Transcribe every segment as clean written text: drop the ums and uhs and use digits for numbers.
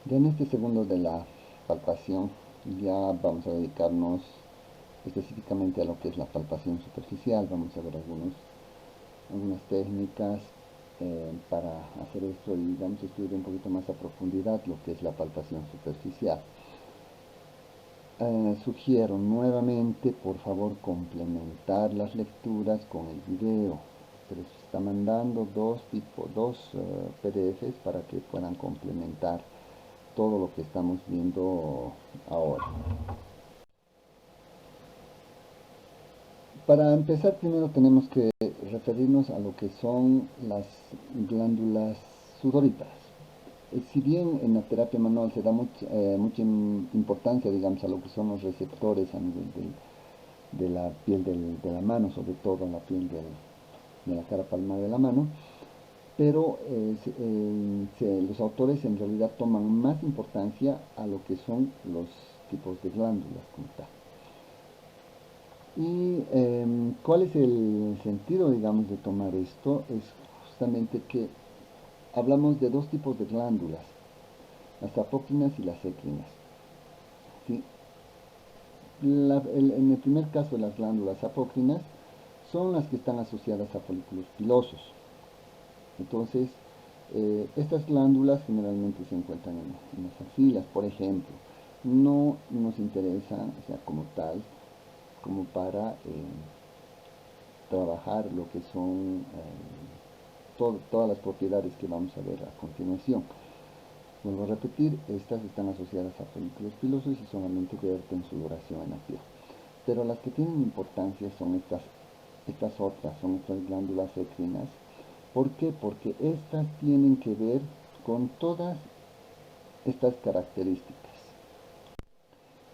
Ya en este segundo de la palpación, ya vamos a dedicarnos específicamente a lo que es la palpación superficial. Vamos a ver algunas técnicas para hacer esto y vamos a estudiar un poquito más a profundidad lo que es la palpación superficial. Sugiero nuevamente, por favor, complementar las lecturas con el video. Se les está mandando dos PDFs para que puedan complementar todo lo que estamos viendo ahora. Para empezar, primero tenemos que referirnos a lo que son las glándulas sudoríparas. Si bien en la terapia manual se da mucha importancia, digamos, a lo que son los receptores a nivel de la piel de la mano, sobre todo la piel de la cara palmar de la mano, pero los autores en realidad toman más importancia a lo que son los tipos de glándulas como tal. ¿Y cuál es el sentido, digamos, de tomar esto? Es justamente que hablamos de dos tipos de glándulas, las apócrinas y las écrinas. ¿Sí? En el primer caso, las glándulas apócrinas son las que están asociadas a folículos pilosos. Entonces, estas glándulas generalmente se encuentran en las axilas, por ejemplo. No nos interesa, o sea, como tal, como para trabajar lo que son todas las propiedades que vamos a ver a continuación. Vuelvo a repetir, estas están asociadas a folículos pilosos y solamente verten sudoración en la piel. Pero las que tienen importancia son estas otras, son estas glándulas ecrinas. ¿Por qué? Porque estas tienen que ver con todas estas características.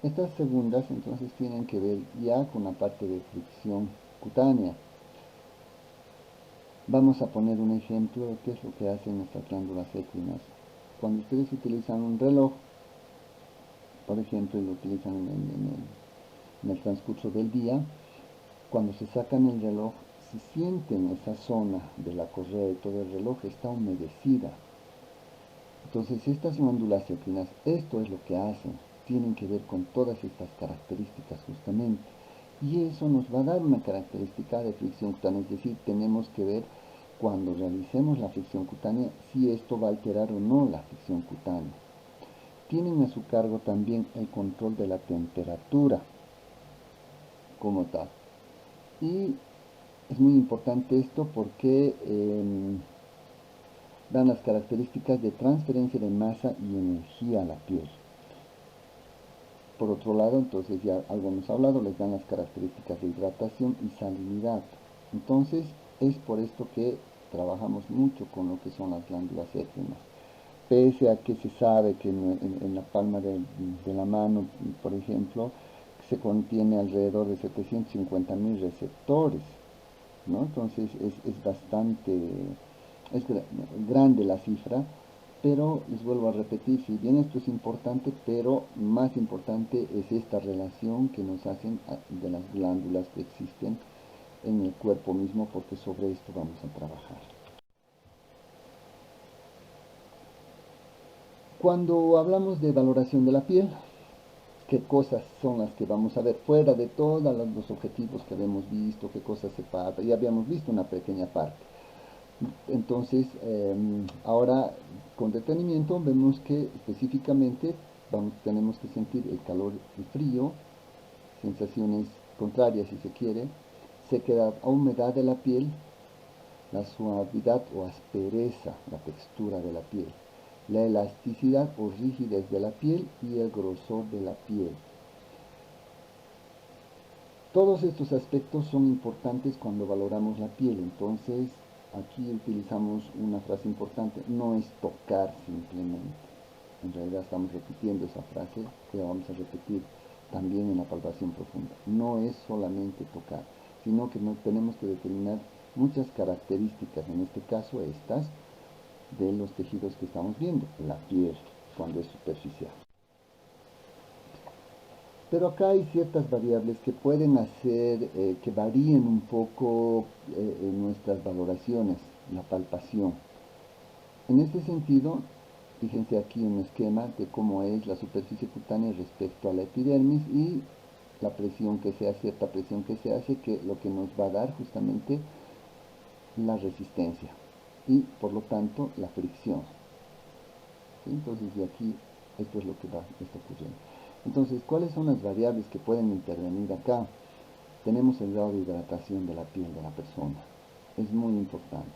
Estas segundas entonces tienen que ver ya con la parte de fricción cutánea. Vamos a poner un ejemplo de qué es lo que hacen nuestras glándulas ecrinas. Cuando ustedes utilizan un reloj, por ejemplo, y lo utilizan en el transcurso del día, cuando se sacan el reloj, si sienten esa zona de la correa de todo el reloj está humedecida. Entonces estas glándulas ecrinas, esto es lo que hacen, tienen que ver con todas estas características justamente. Y eso nos va a dar una característica de fricción cutánea, es decir, tenemos que ver cuando realicemos la fricción cutánea si esto va a alterar o no la fricción cutánea. Tienen a su cargo también el control de la temperatura como tal. Y es muy importante esto porque dan las características de transferencia de masa y energía a la piel. Por otro lado, entonces ya algo hemos hablado, les dan las características de hidratación y salinidad. Entonces, es por esto que trabajamos mucho con lo que son las glándulas écrinas. Pese a que se sabe que en la palma de la mano, por ejemplo, se contiene alrededor de 750.000 receptores, ¿no? Entonces es bastante, es grande la cifra, pero les vuelvo a repetir, si bien esto es importante, pero más importante es esta relación que nos hacen de las glándulas que existen en el cuerpo mismo, porque sobre esto vamos a trabajar. Cuando hablamos de valoración de la piel, qué cosas son las que vamos a ver fuera de todos los objetivos que habíamos visto, qué cosas se pasa, ya habíamos visto una pequeña parte. Entonces, ahora con detenimiento vemos que específicamente tenemos que sentir el calor y frío, sensaciones contrarias si se quiere, sequedad o humedad de la piel, la suavidad o aspereza, la textura de la piel, la elasticidad o rigidez de la piel y el grosor de la piel. Todos estos aspectos son importantes cuando valoramos la piel, entonces aquí utilizamos una frase importante, no es tocar simplemente. En realidad estamos repitiendo esa frase que vamos a repetir también en la palpación profunda. No es solamente tocar, sino que tenemos que determinar muchas características, en este caso estas, de los tejidos que estamos viendo, la piel, cuando es superficial. Pero acá hay ciertas variables que pueden hacer que varíen un poco en nuestras valoraciones, la palpación. En este sentido, Fíjense aquí un esquema de cómo es la superficie cutánea respecto a la epidermis y la presión que se hace, cierta presión que se hace, que lo que nos va a dar justamente la resistencia y por lo tanto la fricción. ¿Sí? Entonces de aquí esto es lo que está ocurriendo. Entonces, ¿cuáles son las variables que pueden intervenir acá? Tenemos el grado de hidratación de la piel de la persona. Es muy importante.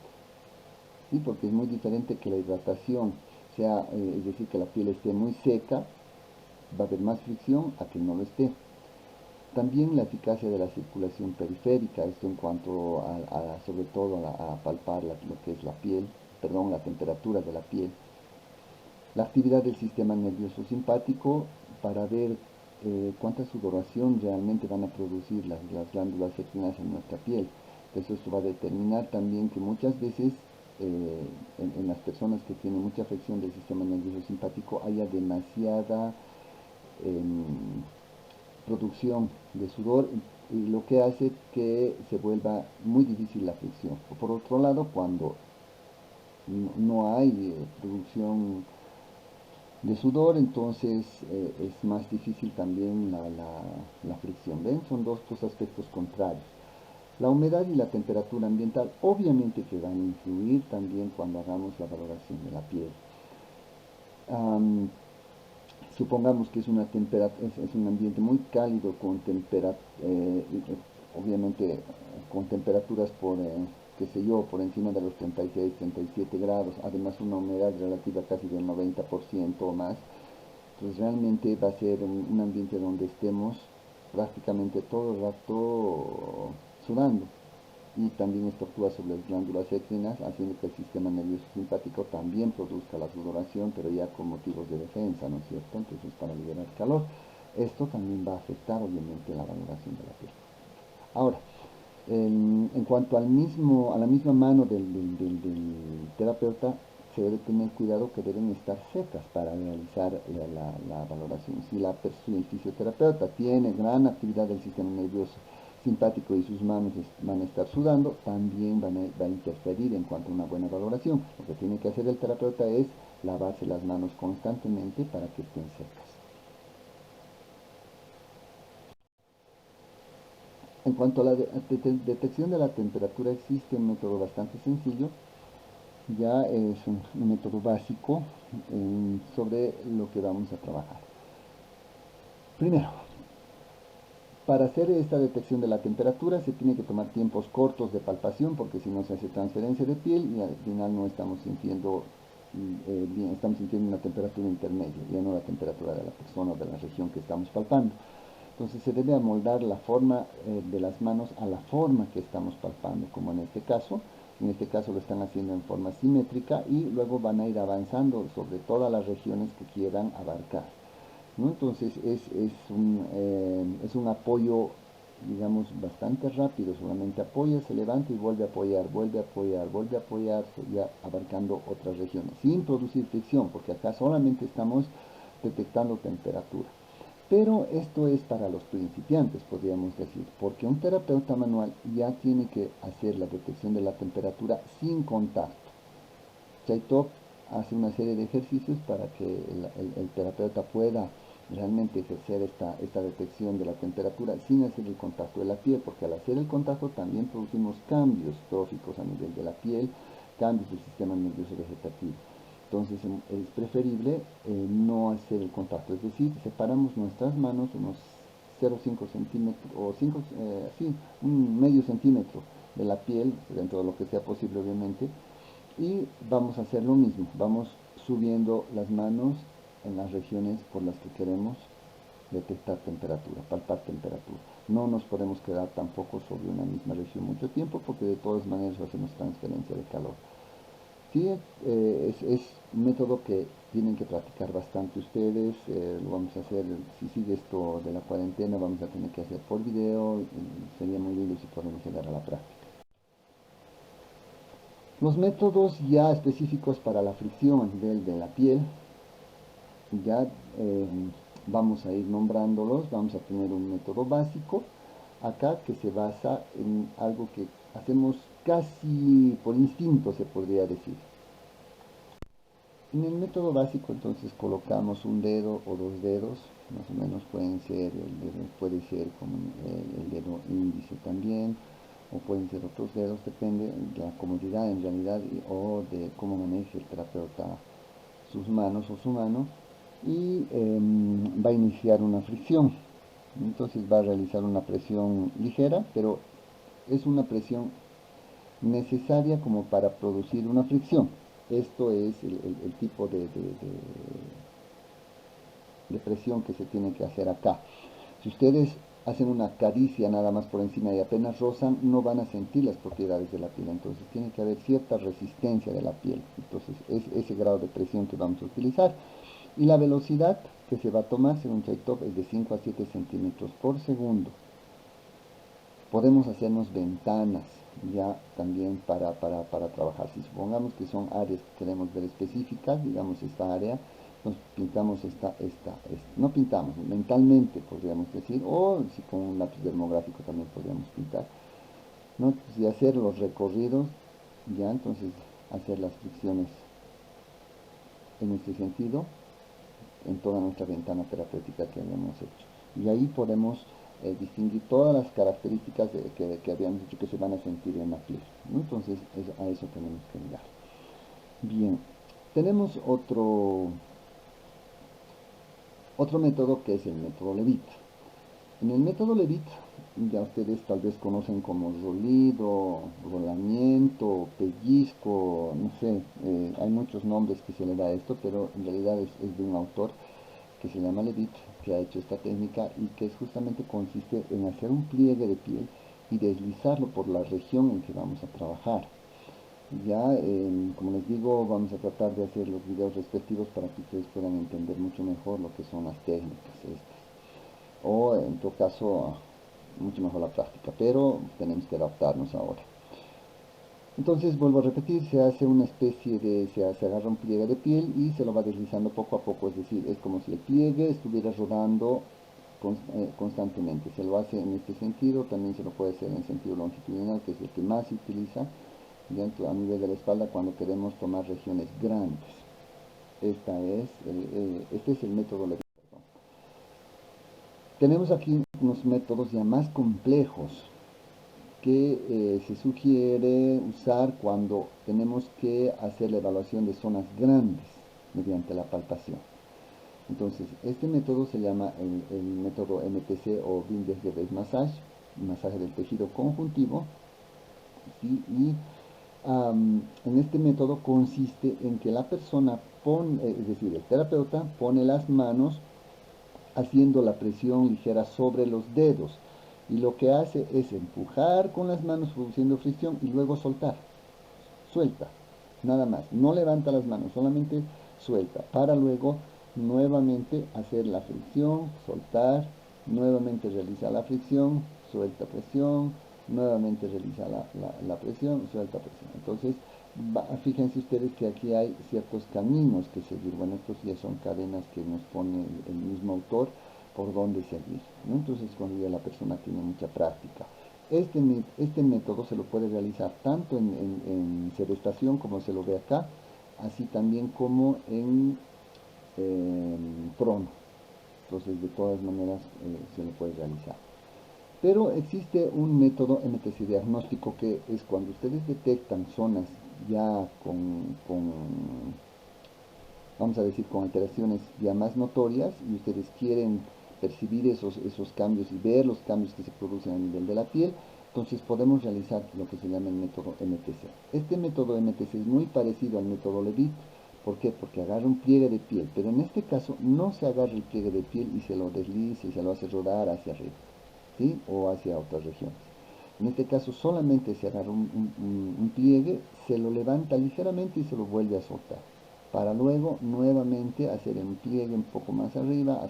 ¿Sí? Porque es muy diferente que la hidratación sea, es decir, que la piel esté muy seca, va a haber más fricción a que no lo esté. También la eficacia de la circulación periférica, esto en cuanto sobre todo a palpar lo que es la piel, perdón, la temperatura de la piel. La actividad del sistema nervioso simpático para ver cuánta sudoración realmente van a producir las glándulas secretas en nuestra piel. Entonces esto va a determinar también que muchas veces en las personas que tienen mucha afección del sistema nervioso simpático haya demasiada producción de sudor y lo que hace que se vuelva muy difícil la fricción. Por otro lado, cuando no hay producción de sudor, entonces es más difícil también la fricción. ¿Ven? Son dos aspectos contrarios. La humedad y la temperatura ambiental obviamente que van a influir también cuando hagamos la valoración de la piel. Supongamos que es un ambiente muy cálido con obviamente con temperaturas qué sé yo, por encima de los 36, 37 grados, además una humedad relativa casi del 90% o más. Entonces realmente va a ser un ambiente donde estemos prácticamente todo el rato sudando. Y también esto actúa sobre las glándulas endocrinas, haciendo que el sistema nervioso simpático también produzca la sudoración, pero ya con motivos de defensa, ¿no es cierto? Entonces para liberar calor. Esto también va a afectar obviamente la valoración de la piel. Ahora, en cuanto a la misma mano del terapeuta, se debe tener cuidado que deben estar secas para realizar la valoración. Si el fisioterapeuta tiene gran actividad del sistema nervioso simpático y sus manos van a estar sudando, también va a interferir en cuanto a una buena valoración. Lo que tiene que hacer el terapeuta es lavarse las manos constantemente para que estén secas. En cuanto a la detección de la temperatura, existe un método bastante sencillo, ya es un método básico sobre lo que vamos a trabajar. Primero, para hacer esta detección de la temperatura se tiene que tomar tiempos cortos de palpación porque si no se hace transferencia de piel y al final no estamos sintiendo bien, estamos sintiendo una temperatura intermedia, ya no la temperatura de la persona o de la región que estamos palpando. Entonces se debe amoldar la forma de las manos a la forma que estamos palpando, como en este caso. En este caso lo están haciendo en forma simétrica y luego van a ir avanzando sobre todas las regiones que quieran abarcar, ¿no? Entonces es un apoyo, digamos, bastante rápido, solamente apoya, se levanta y vuelve a apoyar, vuelve a apoyar, vuelve a apoyar, ya abarcando otras regiones, sin producir fricción, porque acá solamente estamos detectando temperatura. Pero esto es para los principiantes, podríamos decir, porque un terapeuta manual ya tiene que hacer la detección de la temperatura sin contacto. Chaitov hace una serie de ejercicios para que el terapeuta pueda realmente ejercer esta detección de la temperatura sin hacer el contacto de la piel, porque al hacer el contacto también producimos cambios tróficos a nivel de la piel, cambios del sistema nervioso vegetativo. Entonces es preferible no hacer el contacto, es decir, separamos nuestras manos unos 0,5 centímetros o 5, sí, un medio centímetro de la piel, dentro de lo que sea posible obviamente, y vamos a hacer lo mismo, vamos subiendo las manos en las regiones por las que queremos detectar temperatura, palpar temperatura. No nos podemos quedar tampoco sobre una misma región mucho tiempo porque de todas maneras hacemos transferencia de calor. Sí, es un método que tienen que practicar bastante ustedes, lo vamos a hacer, si sigue esto de la cuarentena, vamos a tener que hacer por video, y sería muy lindo si podemos llegar a la práctica. Los métodos ya específicos para la fricción a nivel de la piel, ya vamos a ir nombrándolos, vamos a tener un método básico acá que se basa en algo que hacemos casi por instinto, se podría decir. En el método básico entonces colocamos un dedo o dos dedos, más o menos pueden ser, puede ser como el dedo índice también, o pueden ser otros dedos, depende de la comodidad en realidad o de cómo maneje el terapeuta sus manos o su mano, y va a iniciar una fricción. Entonces va a realizar una presión ligera, pero es una presión necesaria como para producir una fricción. Esto es el tipo de presión que se tiene que hacer acá. Si ustedes hacen una caricia nada más por encima y apenas rozan, no van a sentir las propiedades de la piel. Entonces tiene que haber cierta resistencia de la piel. Entonces es ese grado de presión que vamos a utilizar. Y la velocidad que se va a tomar según Chaitov es de 5 a 7 centímetros por segundo. Podemos hacernos ventanas ya también para trabajar. Si supongamos que son áreas que queremos ver específicas, digamos esta área, nos pintamos no pintamos, mentalmente podríamos decir, o si con un lápiz dermográfico también podríamos pintar, ¿no? Y hacer los recorridos, ya entonces hacer las fricciones en este sentido, en toda nuestra ventana terapéutica que habíamos hecho. Y ahí podemos distinguir todas las características que habíamos dicho que se van a sentir en la piel, ¿no? Entonces a eso tenemos que mirar. Bien, tenemos otro método que es el método Levitt. En el método Levitt, ya ustedes tal vez conocen como rolido, rolamiento, pellizco, no sé, hay muchos nombres que se le da a esto, pero en realidad es de un autor que se llama Levitt, que ha hecho esta técnica y que justamente consiste en hacer un pliegue de piel y deslizarlo por la región en que vamos a trabajar. Ya, como les digo, vamos a tratar de hacer los videos respectivos para que ustedes puedan entender mucho mejor lo que son las técnicas estas. O en todo caso, mucho mejor la práctica, pero tenemos que adaptarnos ahora. Entonces, vuelvo a repetir, se hace una especie de, se agarra un pliegue de piel y se lo va deslizando poco a poco, es decir, es como si el pliegue estuviera rodando constantemente. Se lo hace en este sentido, también se lo puede hacer en el sentido longitudinal, que es el que más se utiliza dentro a nivel de la espalda cuando queremos tomar regiones grandes. Este es el método Levitt. Tenemos aquí unos métodos ya más complejos que se sugiere usar cuando tenemos que hacer la evaluación de zonas grandes mediante la palpación. Entonces, este método se llama el método MTC o Bindersgewebe Massage, masaje del tejido conjuntivo, ¿sí? Y en este método consiste en que la persona es decir, el terapeuta pone las manos haciendo la presión ligera sobre los dedos y lo que hace es empujar con las manos produciendo fricción y luego soltar, suelta, nada más, no levanta las manos, solamente suelta, para luego nuevamente hacer la fricción, soltar, nuevamente realiza la fricción, suelta presión, nuevamente realiza la presión, suelta presión. Entonces, fíjense ustedes que aquí hay ciertos caminos que seguir. Bueno, estos ya son cadenas que nos pone el mismo autor por dónde seguir, ¿no? Entonces, cuando ya la persona tiene mucha práctica. Este método se lo puede realizar tanto en sedestación como se lo ve acá, así también como en prono. Entonces, de todas maneras, se lo puede realizar. Pero existe un método MTC diagnóstico que es cuando ustedes detectan zonas ya vamos a decir, con alteraciones ya más notorias y ustedes quieren percibir esos cambios y ver los cambios que se producen a nivel de la piel, entonces podemos realizar lo que se llama el método MTC. Este método MTC es muy parecido al método Levitt. ¿Por qué? Porque agarra un pliegue de piel, pero en este caso no se agarra el pliegue de piel y se lo desliza y se lo hace rodar hacia arriba, ¿sí? O hacia otras regiones. En este caso solamente se agarra un pliegue, se lo levanta ligeramente y se lo vuelve a soltar, para luego nuevamente hacer un pliegue un poco más arriba,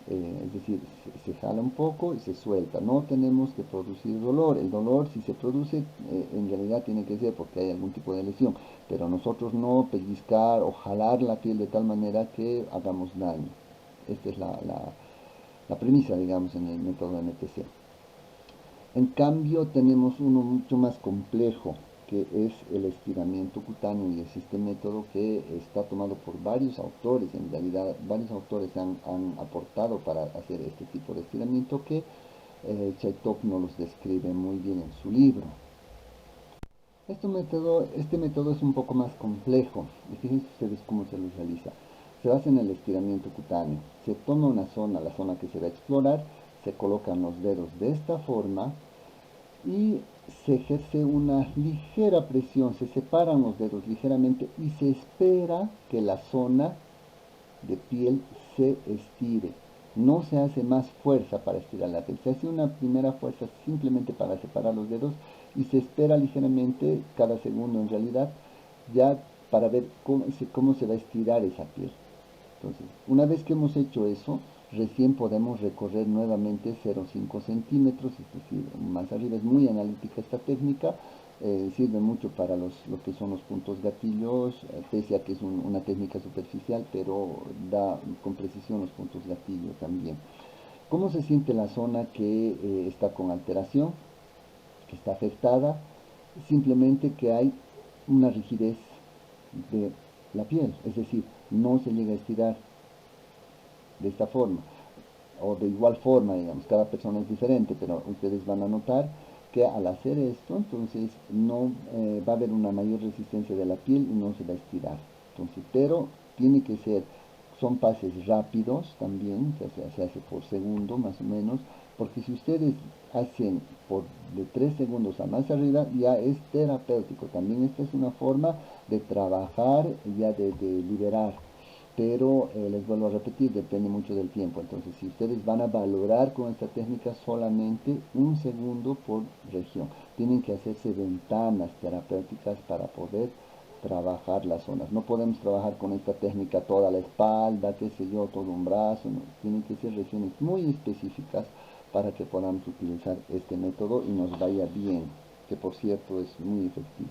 es decir, se jala un poco y se suelta. No tenemos que producir dolor. El dolor, si se produce, en realidad tiene que ser porque hay algún tipo de lesión, pero nosotros no pellizcar o jalar la piel de tal manera que hagamos daño. Esta es la premisa, digamos, en el método MTC. En cambio, tenemos uno mucho más complejo, que es el estiramiento cutáneo, y es este método que está tomado por varios autores. En realidad varios autores han aportado para hacer este tipo de estiramiento que Chaitov nos los describe muy bien en su libro. Este método es un poco más complejo, y fíjense ustedes cómo se lo realiza. Se basa en el estiramiento cutáneo. Se toma una zona, la zona que se va a explorar, se colocan los dedos de esta forma y se ejerce una ligera presión, se separan los dedos ligeramente y se espera que la zona de piel se estire. No se hace más fuerza para estirar la piel, se hace una primera fuerza simplemente para separar los dedos y se espera ligeramente cada segundo en realidad, ya para ver cómo se va a estirar esa piel. Entonces, una vez que hemos hecho eso, recién podemos recorrer nuevamente 0,5 centímetros, es decir, más arriba. Es muy analítica esta técnica, sirve mucho para lo que son los puntos gatillos, pese a que es una técnica superficial, pero da con precisión los puntos gatillo también. ¿Cómo se siente la zona que está con alteración, que está afectada? Simplemente que hay una rigidez de la piel, es decir, no se llega a estirar de esta forma o de igual forma, digamos, cada persona es diferente, pero ustedes van a notar que al hacer esto, entonces no va a haber una mayor resistencia de la piel y no se va a estirar. Entonces, pero tiene que ser, son pases rápidos también, se hace por segundo más o menos, porque si ustedes hacen por de 3 segundos a más arriba, ya es terapéutico. También esta es una forma de trabajar, ya de liberar, pero les vuelvo a repetir, depende mucho del tiempo. Entonces, si ustedes van a valorar con esta técnica solamente un segundo por región, tienen que hacerse ventanas terapéuticas para poder trabajar las zonas. No podemos trabajar con esta técnica toda la espalda, qué sé yo, todo un brazo, no. Tienen que ser regiones muy específicas para que podamos utilizar este método y nos vaya bien, que por cierto es muy efectivo.